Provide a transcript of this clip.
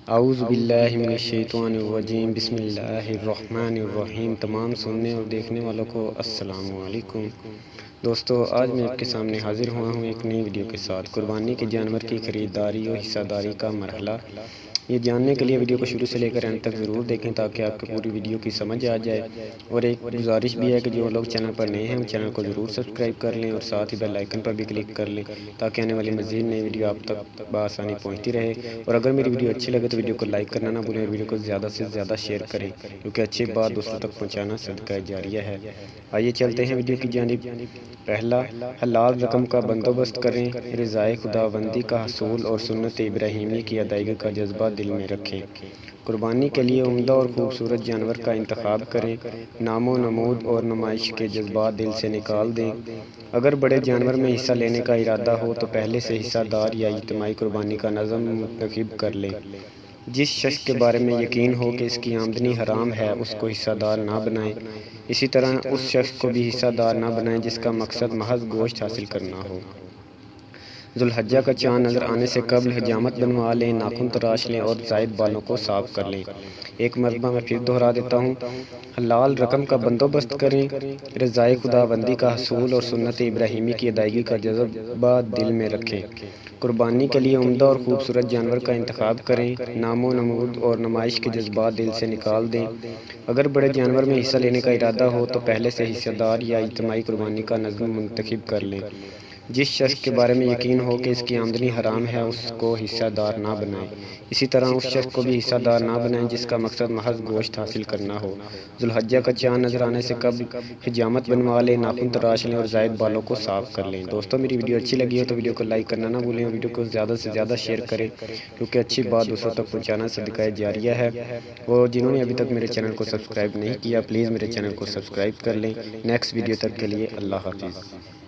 اعوذ باللہ من الشیطان الرجیم، بسم اللہ الرحمن الرحیم۔ تمام سننے اور دیکھنے والوں کو السلام علیکم۔ دوستو، آج میں آپ کے سامنے حاضر ہوا ہوں ایک نئی ویڈیو کے ساتھ۔ قربانی کے جانور کی خریداری اور حصہ داری کا مرحلہ، یہ جاننے کے لیے ویڈیو کو شروع سے لے کر اینڈ تک ضرور دیکھیں تاکہ آپ کو پوری ویڈیو کی سمجھ آ جائے۔ اور ایک گزارش بھی ہے کہ جو لوگ چینل پر نئے ہیں وہ چینل کو ضرور سبسکرائب کر لیں اور ساتھ ہی بیل آئیکن پر بھی کلک کر لیں تاکہ آنے والی مزید نئی ویڈیو آپ تک بآسانی پہنچتی رہے۔ اور اگر میری ویڈیو اچھی لگے تو ویڈیو کو لائک کرنا نہ بھولیں اور ویڈیو کو زیادہ سے زیادہ شیئر کریں، کیونکہ اچھی بات دوسروں تک پہنچانا صدقہ جاریہ ہے۔ آئیے چلتے ہیں ویڈیو کی جانب۔ پہلا، حلال رقم کا بندوبست کریں۔ رضائے خداوندی کا حصول اور سنت ابراہیمی کی ادائیگی کا جذبہ دل میں رکھیں۔ قربانی کے لیے عمدہ اور خوبصورت جانور کا انتخاب کریں۔ نام و نمود اور نمائش کے جذبات دل سے نکال دیں۔ اگر بڑے جانور میں حصہ لینے کا ارادہ ہو تو پہلے سے حصہ دار یا اجتماعی قربانی کا نظم منتخب کر لیں۔ جس شخص کے بارے میں یقین ہو کہ اس کی آمدنی حرام ہے اس کو حصہ دار نہ بنائیں۔ اسی طرح اس شخص کو بھی حصہ دار نہ بنائیں جس کا مقصد محض گوشت حاصل کرنا ہو۔ ذو الحجہ کا چاند نظر آنے سے قبل حجامت بنوا لیں، ناخن تراش لیں اور زائد بالوں کو صاف کر لیں۔ ایک مرتبہ میں پھر دہرا دیتا ہوں، حلال رقم کا بندوبست کریں۔ رضائے خداوندی کا حصول اور سنت ابراہیمی کی ادائیگی کا جذبہ دل میں رکھیں۔ قربانی کے لیے عمدہ اور خوبصورت جانور کا انتخاب کریں۔ نام و نمود اور نمائش کے جذبات دل سے نکال دیں۔ اگر بڑے جانور میں حصہ لینے کا ارادہ ہو تو پہلے سے حصہ دار یا اجتماعی قربانی کا نظم منتخب کر لیں۔ جس شخص کے بارے میں یقین ہو کہ اس کی آمدنی حرام ہے اس کو حصہ دار نہ بنائیں۔ اسی طرح اس شخص کو بھی حصہ دار نہ بنائیں جس کا مقصد محض گوشت حاصل کرنا ہو۔ ذو الحجہ کا چاند نظر آنے سے قبل حجامت بنوا لیں، ناخن تراش لیں اور زائد بالوں کو صاف کر لیں۔ دوستو، میری ویڈیو اچھی لگی ہو تو ویڈیو کو لائک کرنا نہ بھولیں اور ویڈیو کو زیادہ سے زیادہ شیئر کریں، کیونکہ اچھی بات دوسروں تک پہنچانا صدقہ جاریہ ہے۔ اور جنہوں نے ابھی تک میرے چینل کو سبسکرائب نہیں کیا پلیز میرے چینل کو سبسکرائب کر لیں۔ نیکسٹ ویڈیو تک کے لیے اللہ حافظ۔